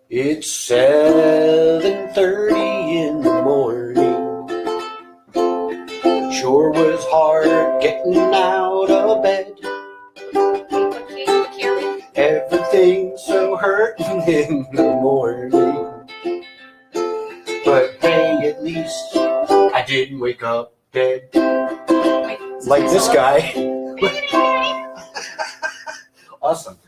It's 7:30 in the morning. Sure was hard getting out of bed. Everything's so hurting in the morning. But hey, at least I didn't wake up dead. Like this guy. Awesome.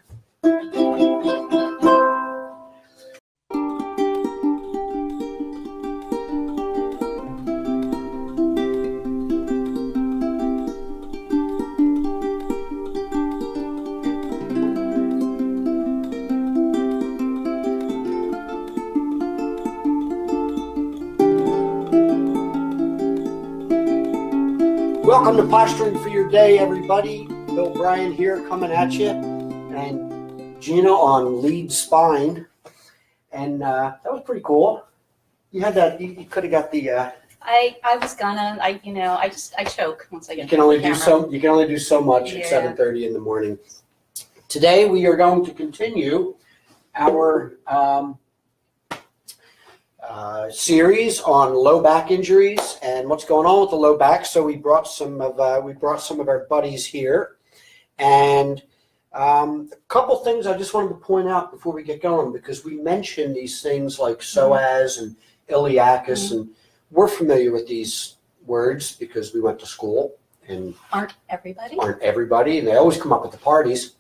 Welcome to Posturing for Your Day, everybody. Bill Bryan here coming at you, and Gina on lead spine, and that was pretty cool. You had that. You could have got the. I choke once I get. You can only do so. You can only do so much at 7:30 in the morning. Today we are going to continue our series on low back injuries and what's going on with the low back. So we brought some of our buddies here, and a couple things I just wanted to point out before we get going, because we mentioned these things like psoas and iliacus, and we're familiar with these words because we went to school. And aren't everybody, and they always come up at the parties.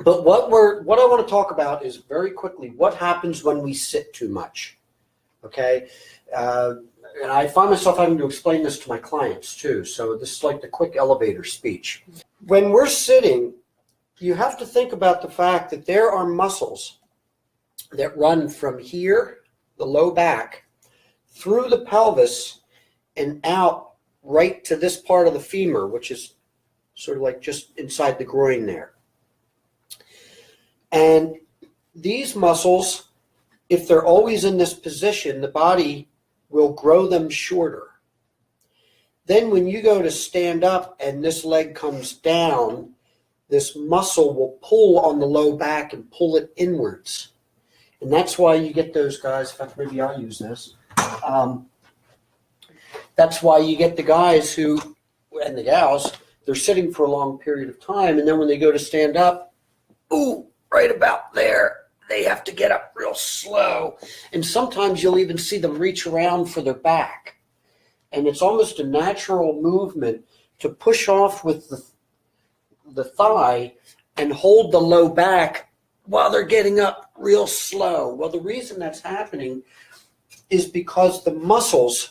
But what I want to talk about is very quickly what happens when we sit too much. Okay, and I find myself having to explain this to my clients too. So this is like the quick elevator speech. When we're sitting, you have to think about the fact that there are muscles that run from here, the low back, through the pelvis and out right to this part of the femur, which is sort of like just inside the groin there. And these muscles, if they're always in this position, the body will grow them shorter. Then when you go to stand up and this leg comes down, this muscle will pull on the low back and pull it inwards. And that's why you get those guys. In fact, maybe I'll use this. That's why you get the guys who, and the gals, they're sitting for a long period of time, and then when they go to stand up, ooh, right about there, they have to get up real slow. And sometimes you'll even see them reach around for their back. And it's almost a natural movement to push off with the thigh and hold the low back while they're getting up real slow. Well, the reason that's happening is because the muscles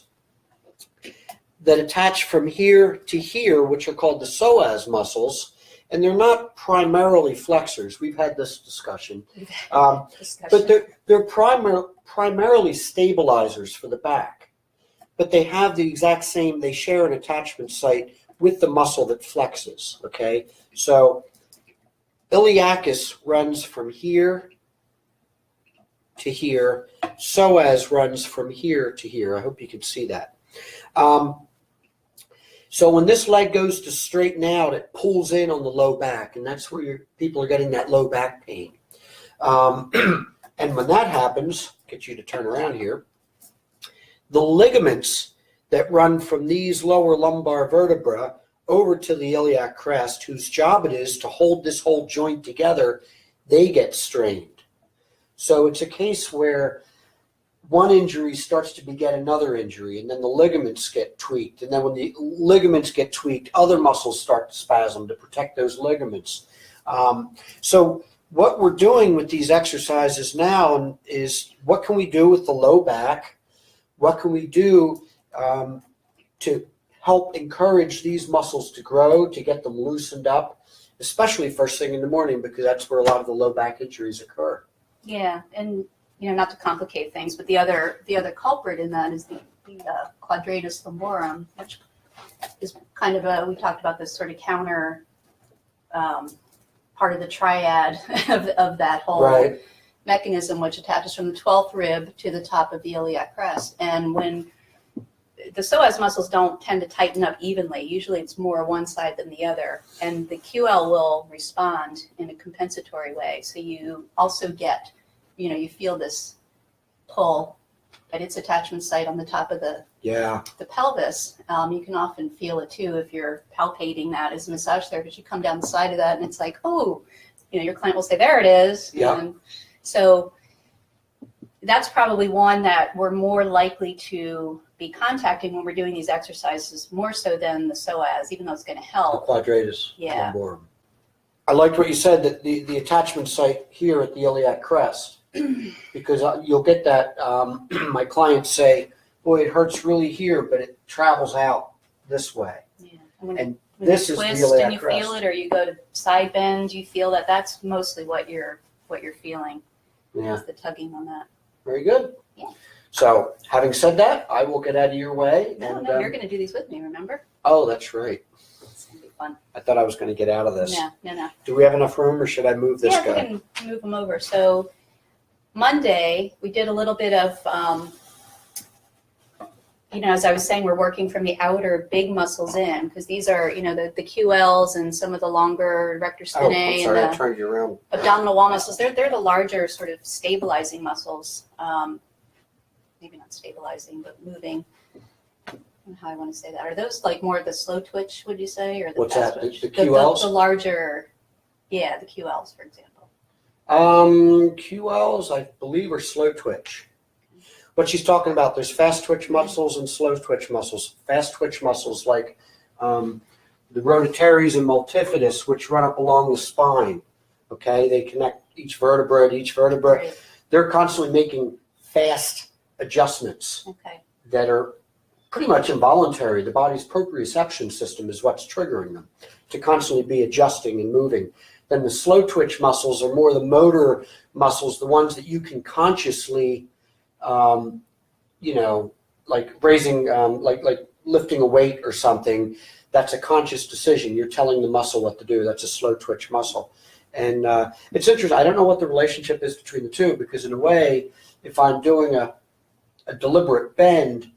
that attach from here to here, which are called the psoas muscles, and they're not primarily flexors. We've had this discussion. But they're primarily stabilizers for the back. But they have the exact same, they share an attachment site with the muscle that flexes, okay? So iliacus runs from here to here. Psoas runs from here to here. I hope you can see that. So when this leg goes to straighten out, it pulls in on the low back, and that's where people are getting that low back pain. And when that happens, get you to turn around here, the ligaments that run from these lower lumbar vertebra over to the iliac crest, whose job it is to hold this whole joint together, they get strained. So it's a case where one injury starts to beget another injury, and then the ligaments get tweaked. And then when the ligaments get tweaked, other muscles start to spasm to protect those ligaments. So what we're doing with these exercises now is what can we do with the low back? What can we do to help encourage these muscles to grow, to get them loosened up, especially first thing in the morning, because that's where a lot of the low back injuries occur. Yeah, and not to complicate things, but the other culprit in that is the quadratus lumborum, which is kind of we talked about this sort of counter part of the triad of that whole mechanism, which attaches from the 12th rib to the top of the iliac crest. And when the psoas muscles don't tend to tighten up evenly. Usually it's more one side than the other. And the QL will respond in a compensatory way. So you also get, you feel this pull at its attachment site on the top of the pelvis. You can often feel it too if you're palpating that as a massage therapist. You come down the side of that and it's like, oh, your client will say, there it is. Yeah. And so that's probably one that we're more likely to be contacting when we're doing these exercises, more so than the psoas, even though it's going to The help. quadratus Yeah. lumborum. I liked what you said, that the attachment site here at the iliac crest, because you'll get that, my clients say, boy, it hurts really here, but it travels out this way. Yeah. And when this you is the twist iliac and you crest. feel it, or you go to side bend, you feel that. That's mostly what you're feeling. Yeah, Is the tugging on that. very good. Yeah. So, having said that, I will get out of your way. No, and, you're going to do these with me, remember? Oh, that's right. It's going to be fun. I thought I was going to get out of this. No. Do we have enough room, or should I move this Yeah, guy? we can move them over. So Monday, we did a little bit of, as I was saying, we're working from the outer big muscles in, because these are, the QLs and some of the longer rector Oh, spinae I'm and sorry, I the turned you around. abdominal wall muscles. They're the larger sort of stabilizing muscles. Maybe not stabilizing, but moving. I don't know how I want to say that. Are those like more of the slow twitch, would you say, or the What's fast that, twitch? the QLs? The larger, the QLs, for example. QLs, I believe, are slow twitch. What she's talking about, there's fast twitch muscles and slow twitch muscles. Fast twitch muscles like the rotatories and multifidus, which run up along the spine. Okay, they connect each vertebra to each vertebra. Right. They're constantly making fast adjustments Okay. that are pretty much involuntary. The body's proprioception system is what's triggering them to constantly be adjusting and moving. Then the slow twitch muscles are more the motor muscles, the ones that you can consciously, like raising, like lifting a weight or something. That's a conscious decision. You're telling the muscle what to do. That's a slow twitch muscle. And it's interesting. I don't know what the relationship is between the two, because in a way, if I'm doing a deliberate bend,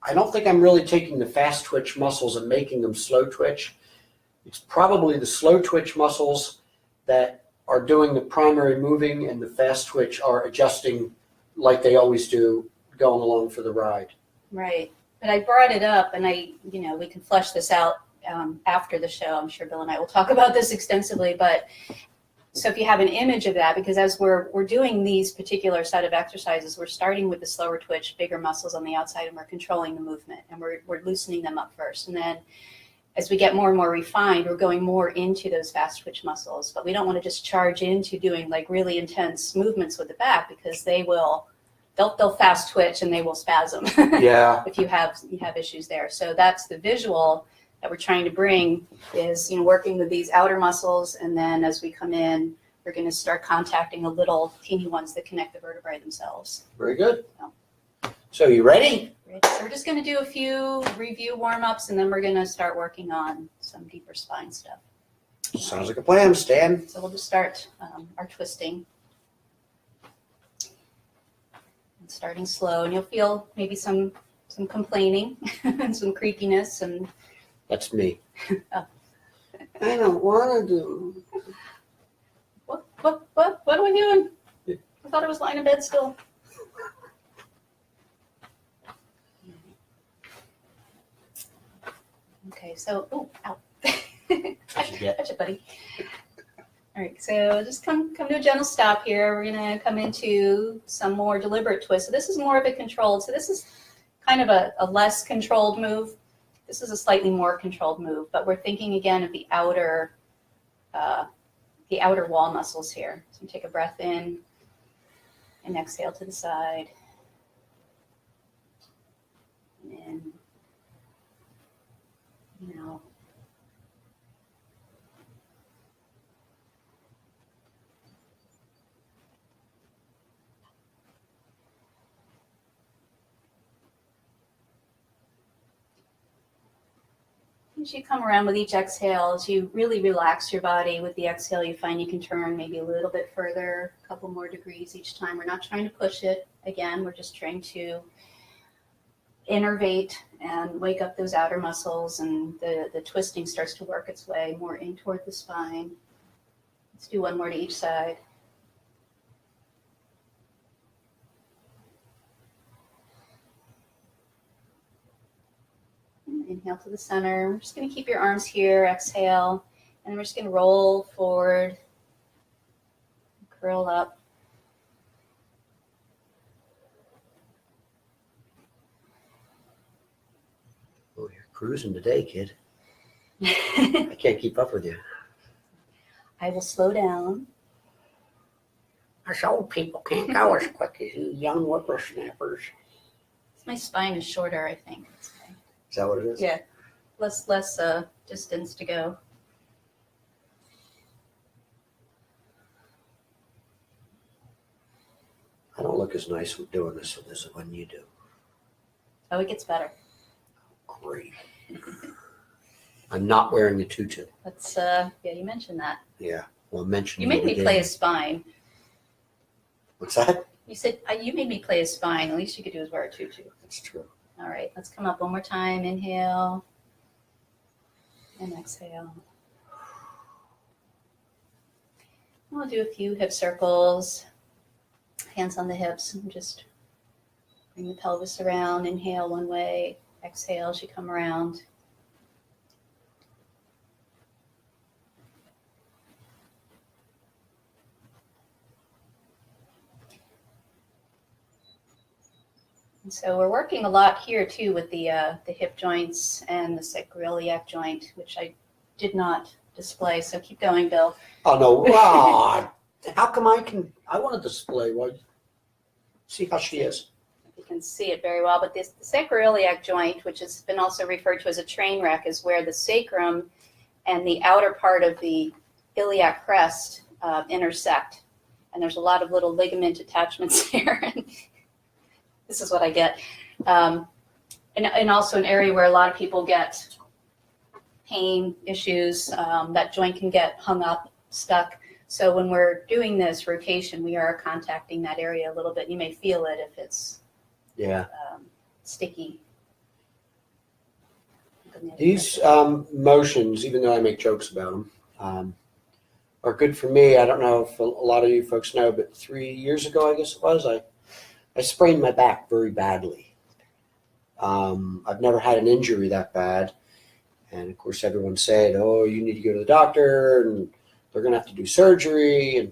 I don't think I'm really taking the fast twitch muscles and making them slow twitch. It's probably the slow twitch muscles that are doing the primary moving, and the fast twitch are adjusting like they always do, going along for the ride. Right. But I brought it up, and we can flesh this out after the show. I'm sure Bill and I will talk about this extensively, but so if you have an image of that, because as we're doing these particular set of exercises, we're starting with the slower twitch, bigger muscles on the outside, and we're controlling the movement, and we're loosening them up first. And then as we get more and more refined, we're going more into those fast twitch muscles. But we don't want to just charge into doing like really intense movements with the back, because they'll fast twitch and they will spasm. Yeah. If you have issues there. So that's the visual that we're trying to bring, is working with these outer muscles, and then as we come in, we're going to start contacting the little teeny ones that connect the vertebrae themselves. Very good. So you ready? So we're just going to do a few review warm-ups, and then we're going to start working on some deeper spine stuff. Sounds like a plan, Stan. So we'll just start our twisting. And starting slow, and you'll feel maybe some complaining and some creakiness, and That's me. Oh. I don't want to do. what are we doing? I thought I was lying in bed still. Okay, so, ow. Gotcha, buddy. All right, so just come to a gentle stop here. We're going to come into some more deliberate twist. So this is more of a controlled. So this is kind of a less controlled move. This is a slightly more controlled move, but we're thinking again of the outer wall muscles here. So take a breath in and exhale to the side. And then, as you come around with each exhale, as you really relax your body with the exhale, you find you can turn maybe a little bit further, a couple more degrees each time. We're not trying to push it. Again, we're just trying to innervate and wake up those outer muscles, and the twisting starts to work its way more in toward the spine. Let's do one more to each side. Inhale to the center. We're just going to keep your arms here. Exhale. And we're just going to roll forward. Curl up. Oh, you're cruising today, kid. I can't keep up with you. I will slow down. Us old people can't go as quick as you young whippersnappers. My spine is shorter, I think. Is that what it is? Yeah. Less distance to go. I don't look as nice with doing this as when you do. Oh, it gets better. Great. I'm not wearing a tutu. Let's, you mentioned that. Yeah. Well, mention You made me play a spine. What's that? You said, you made me play a spine. The least you could do is wear a tutu. That's true. All right, let's come up one more time. Inhale. And exhale. We'll do a few hip circles. Hands on the hips, and just bring the pelvis around. Inhale one way, exhale as you come around. And so we're working a lot here too with the hip joints and the sacroiliac joint, which I did not display. So keep going, Bill. Oh no! Wow. How come I want to display one? See how she is. You can see it very well, but the sacroiliac joint, which has been also referred to as a train wreck, is where the sacrum and the outer part of the iliac crest intersect. And there's a lot of little ligament attachments here. This is what I get. And also an area where a lot of people get pain issues. That joint can get hung up, stuck. So when we're doing this rotation, we are contacting that area a little bit. You may feel it if it's sticky. These motions, even though I make jokes about them, are good for me. I don't know if a lot of you folks know, but 3 years ago, I guess it was, I sprained my back very badly. I've never had an injury that bad. And of course, everyone said, oh, you need to go to the doctor, and they're going to have to do surgery.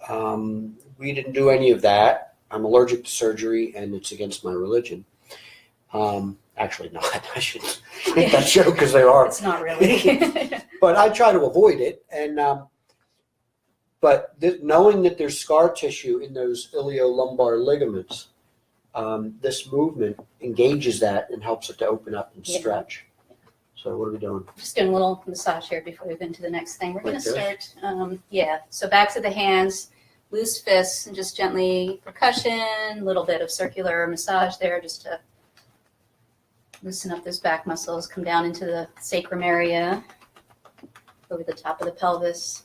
And we didn't do any of that. I'm allergic to surgery, and it's against my religion. Actually, not. I shouldn't make that joke because they are. It's not really. But I try to avoid it. And knowing that there's scar tissue in those iliolumbar ligaments, this movement engages that and helps it to open up and stretch. So what are we doing? Just doing a little massage here before we go into the next thing. We're going to start, so backs of the hands, loose fists, and just gently percussion, a little bit of circular massage there just to loosen up those back muscles, come down into the sacrum area, over the top of the pelvis.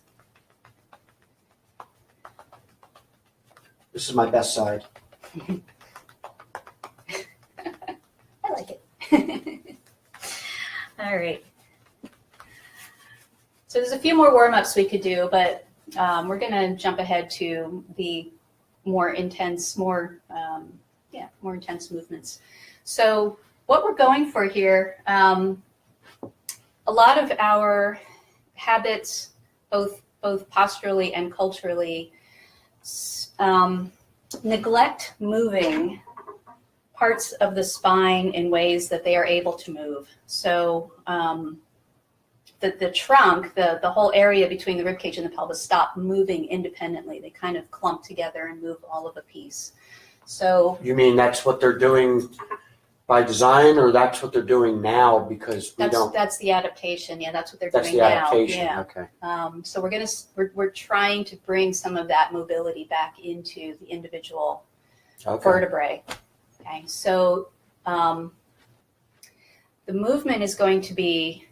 This is my best side. I like it. All right. So there's a few more warm-ups we could do, but we're going to jump ahead to the more intense, more intense movements. So what we're going for here, a lot of our habits, both posturally and culturally, neglect moving parts of the spine in ways that they are able to move. So the trunk, the whole area between the ribcage and the pelvis stop moving independently. They kind of clump together and move all of a piece. So you mean that's what they're doing by design, or that's what they're doing now because we don't? That's the adaptation. Yeah, that's what they're That's doing the now. adaptation. Yeah. Okay. So we're trying to bring some of that mobility back into the individual vertebrae. Okay, so the movement is going to be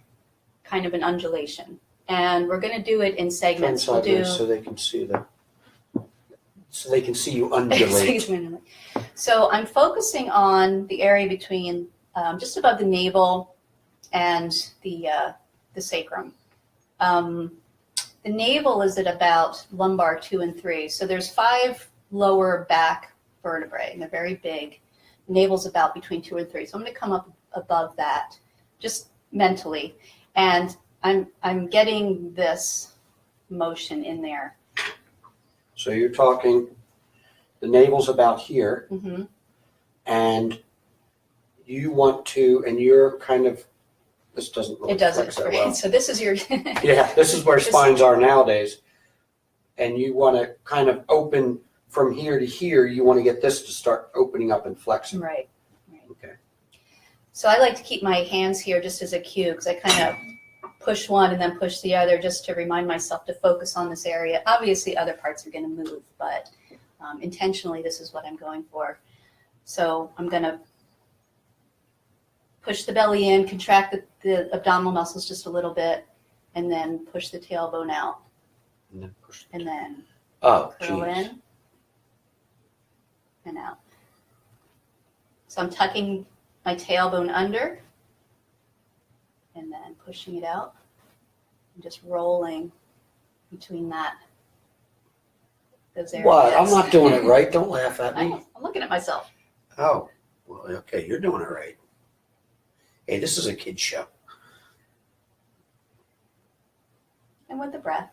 kind of an undulation, and we're going to do it in segments. So they can see you undulate. So I'm focusing on the area between just above the navel and the sacrum. The navel is at about lumbar 2 and 3. So there's 5 lower back vertebrae, and they're very big. The navel's about between 2 and 3. So I'm going to come up above that, just mentally, and I'm getting this motion in there. So you're talking, the navel's about here, Mm-hmm. and you want to, and you're kind of, this doesn't really It doesn't. flex that well. So this is your. Yeah, this is where spines are nowadays. And you want to kind of open from here to here. You want to get this to start opening up and flexing. Right. Okay. So I like to keep my hands here just as a cue, because I kind of push one and then push the other just to remind myself to focus on this area. Obviously, other parts are going to move, but intentionally, this is what I'm going for. So I'm going to push the belly in, contract the abdominal muscles just a little bit, and then push the tailbone out. And then push. And then Oh, curl geez. in and out. So I'm tucking my tailbone under and then pushing it out and just rolling between those areas. What? I'm not doing it right. Don't laugh at me. I'm looking at myself. Oh, well, okay, you're doing it right. Hey, this is a kid's show. And with the breath.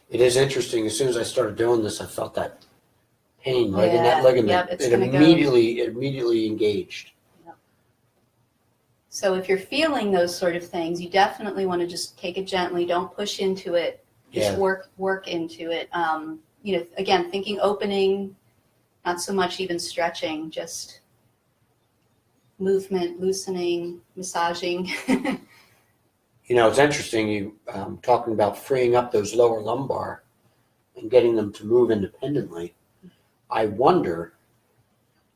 It is interesting. As soon as I started doing this, I felt that pain right in that Yeah, ligament. yep, it's it gonna go. immediately engaged. So if you're feeling those sort of things, you definitely want to just take it gently. Don't push into it. Just Yeah. work into it. Again, thinking opening, not so much even stretching, just movement, loosening, massaging. You know, it's interesting. You talking about freeing up those lower lumbar and getting them to move independently. I wonder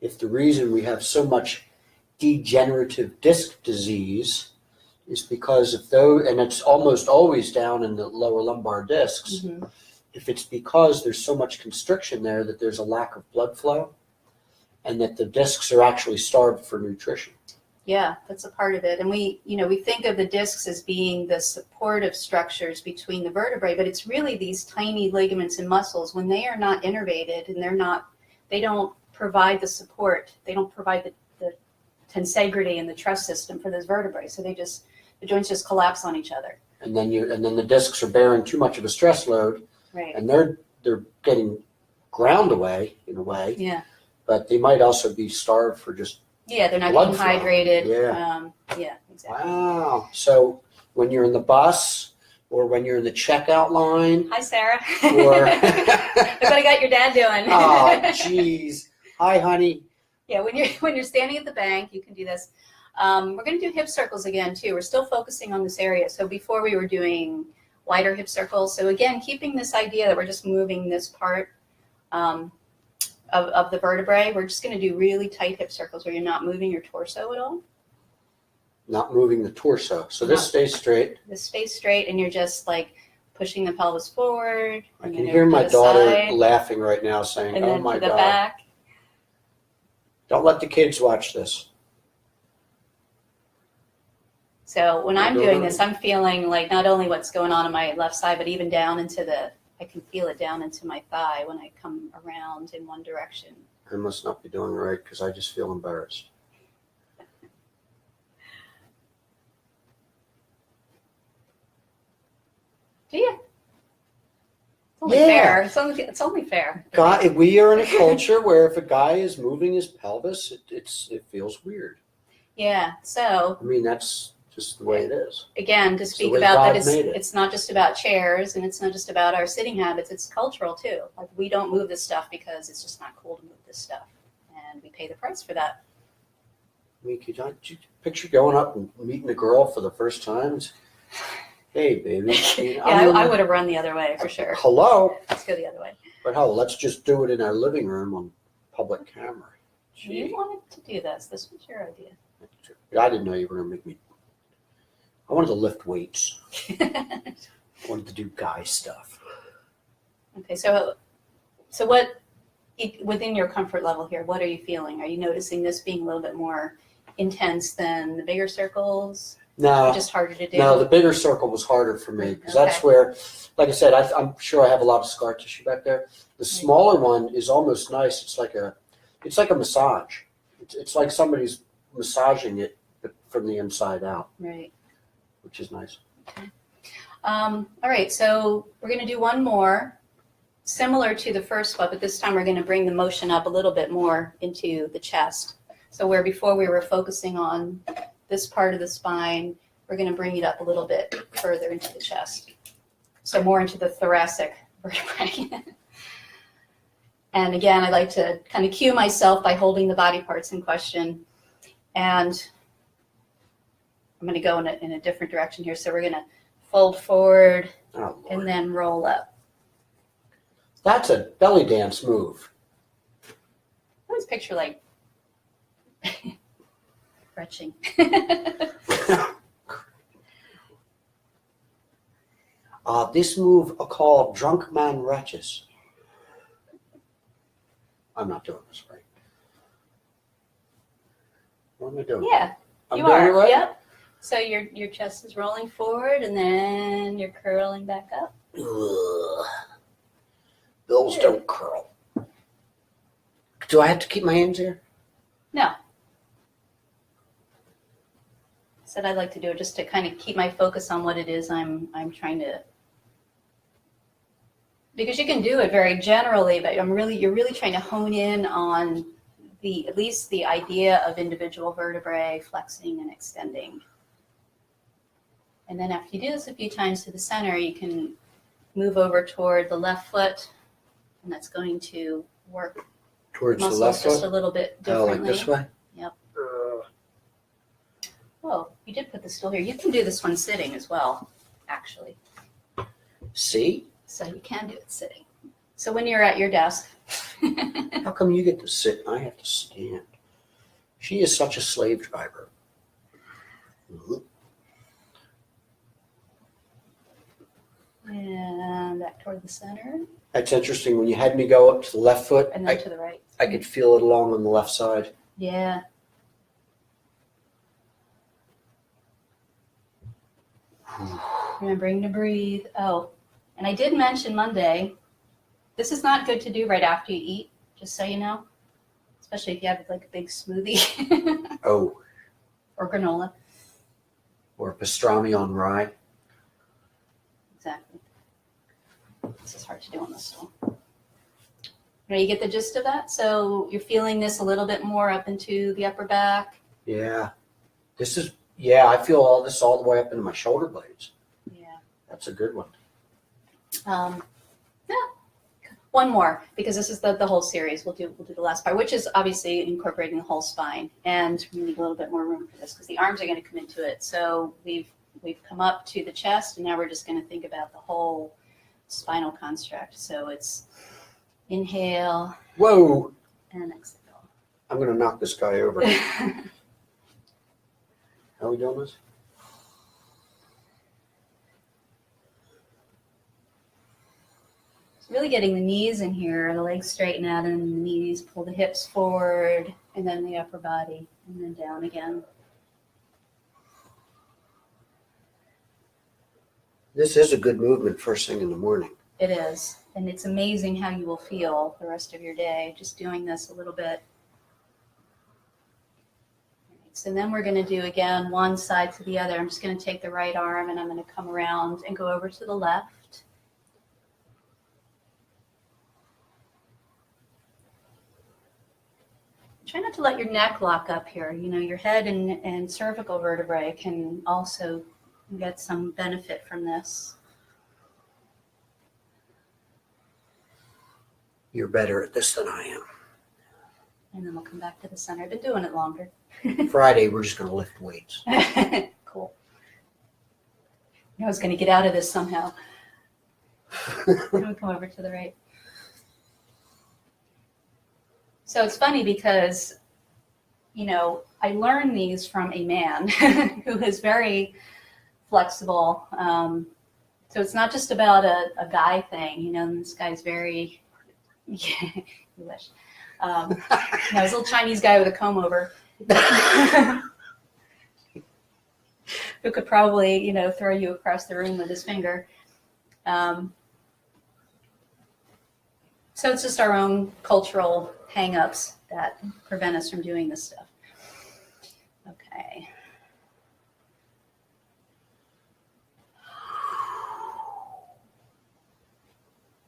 if the reason we have so much degenerative disc disease is because of those, and it's almost always down in the lower lumbar discs. Mm-hmm. If it's because there's so much constriction there that there's a lack of blood flow, and that the discs are actually starved for nutrition. Yeah, that's a part of it. And we think of the discs as being the supportive structures between the vertebrae, but it's really these tiny ligaments and muscles. When they are not innervated and they don't provide the support, they don't provide the tensegrity and the truss system for those vertebrae. So the joints just collapse on each other. And then the discs are bearing too much of a stress load, Right. and they're getting ground away in a way. Yeah. But they might also be starved for just Yeah, they're not blood being flow. hydrated. Yeah. Yeah, exactly. Wow. So when you're in the bus or when you're in the checkout line, Hi, Sarah. or Look what I got your dad doing. oh, jeez. Hi, honey. Yeah, when you're standing at the bank, you can do this. We're going to do hip circles again too. We're still focusing on this area. So before we were doing wider hip circles. So again, keeping this idea that we're just moving this part of the vertebrae. We're just going to do really tight hip circles where you're not moving your torso at all. Not moving the torso. So this stays straight. This stays straight, and you're just like pushing the pelvis forward. I can hear my daughter laughing right now saying, and oh then my to the God. back. Don't let the kids watch this. So when I'm doing this, I'm feeling like not only what's going on my left side, but even down into I can feel it down into my thigh when I come around in one direction. I must not be doing it right because I just feel embarrassed. Do you? It's only Yeah. fair. It's only fair. We are in a culture where if a guy is moving his pelvis, it feels weird. Yeah. So I mean, that's just the way it is. again, to the speak way about God that, made it. it's not just about chairs and it's not just about our sitting habits. It's cultural too. Like we don't move this stuff because it's just not cool to move this stuff, and we pay the price for that. I mean, could you picture going up and meeting a girl for the first time? It's, hey, baby. I would have run the other way for sure. Hello. Let's go the other way. But hell, let's just do it in our living room on public camera. You Gee, wanted to do this. This was your idea. I didn't know you were going to make me. I wanted to lift weights. Wanted to do guy stuff. Okay, so what, within your comfort level here, what are you feeling? Are you noticing this being a little bit more intense than the bigger circles? No, Just harder to do? no, the bigger circle was harder for me because that's Okay. where, like I said, I'm sure I have a lot of scar tissue back there. The smaller one is almost nice. It's like a massage. It's like somebody's massaging it from the inside out, Right. which is nice. All right, so we're going to do one more, similar to the first one, but this time we're going to bring the motion up a little bit more into the chest. So where before we were focusing on this part of the spine, we're going to bring it up a little bit further into the chest. So more into the thoracic vertebrae. And again, I like to kind of cue myself by holding the body parts in question. And I'm going to go in a different direction here. So we're going to fold forward Oh, Lord. and then roll up. That's a belly dance move. I always picture like retching. This move are called drunk man wretches. I'm not doing this right. What am I doing? Yeah, I'm you doing are. it right? Yep. So your chest is rolling forward and then you're curling back up. Ugh. Those Good. don't curl. Do I have to keep my hands here? No. Said I'd like to do it just to kind of keep my focus on what it is I'm trying to. Because you can do it very generally, but you're really trying to hone in on at least the idea of individual vertebrae flexing and extending. And then after you do this a few times to the center, you can move over toward the left foot, and that's going to work Towards the muscles left just a foot? little bit Oh, differently. like this way? Yep. Oh, you did put the stool here. You can do this one sitting as well, actually. See? So you can do it sitting. So when you're at your desk. How come you get to sit and I have to stand? She is such a slave driver. Mhm. And back toward the center, That's interesting. When you had me go up to the left foot, and then to the right. I could feel it along on the left side. Yeah. Remembering to breathe. Oh, and I did mention Monday, this is not good to do right after you eat, just so you know. Especially if you have like a big smoothie Oh, or granola. or pastrami on rye. Exactly. This is hard to do on this stool. Now you get the gist of that? So you're feeling this a little bit more up into the upper back. Yeah. I feel all this all the way up into my shoulder blades. Yeah. That's a good one. Yeah. One more, because this is the whole series. We'll do the last part, which is obviously incorporating the whole spine. And we need a little bit more room for this because the arms are going to come into it. So we've come up to the chest, and now we're just going to think about the whole spinal construct. So it's inhale Whoa. and exhale. I'm going to knock this guy over. How are we doing this? Really getting the knees in here, the legs straighten out and the knees, pull the hips forward, and then the upper body, and then down again. This is a good movement first thing in the morning. It is. And it's amazing how you will feel the rest of your day just doing this a little bit. So then we're going to do, again, one side to the other. I'm just going to take the right arm and I'm going to come around and go over to the left. Try not to let your neck lock up here. You know, your head and cervical vertebrae can also get some benefit from this. You're better at this than I am. And then we'll come back to the center. I've been doing it longer. Friday, we're just going to lift weights. Cool. I was going to get out of this somehow. We'll come over to the right. So it's funny because, you know, I learned these from a man who is very flexible, So it's not just about a guy thing, you know, and this guy's very, yeah, you wish. This little Chinese guy with a comb over who could probably, you know, throw you across the room with his finger. So it's just our own cultural hang-ups that prevent us from doing this stuff. Okay.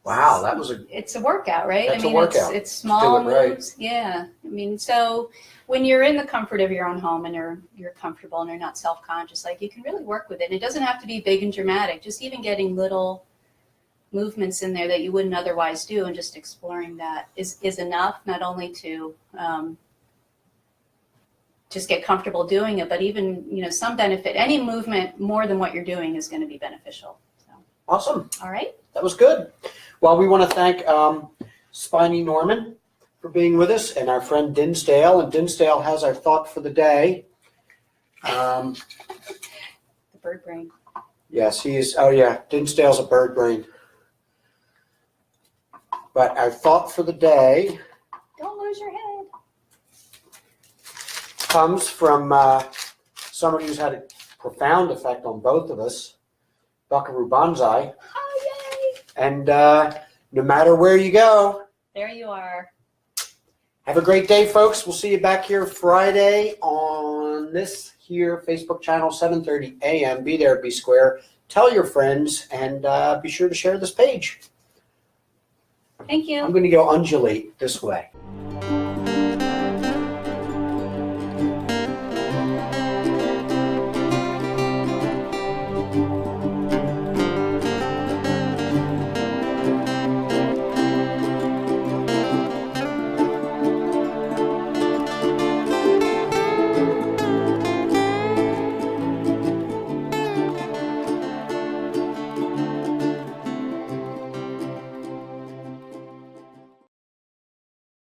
Wow, that was it's a workout, right? That's a workout. It's small do it right. moves. Yeah. I mean, so when you're in the comfort of your own home and you're comfortable and you're not self-conscious, like you can really work with it. And it doesn't have to be big and dramatic. Just even getting little movements in there that you wouldn't otherwise do, and just exploring that is enough, not only to just get comfortable doing it, but even, you know, some benefit. Any movement more than what you're doing is going to be beneficial. So. Awesome. All right. That was good. Well, we want to thank Spiny Norman for being with us, and our friend Dinsdale. And Dinsdale has our thought for the day. The bird brain. Yes, he is. Oh, yeah. Dinsdale's a bird brain. But our thought for the day Don't lose your head. comes from somebody who's had a profound effect on both of us, Buckaroo Banzai. Oh, yay. And no matter where you go, There you are. have a great day, folks. We'll see you back here Friday on this here Facebook channel, 7:30 a.m. Be there, be square. Tell your friends, and be sure to share this page. Thank you. I'm going to go undulate this way.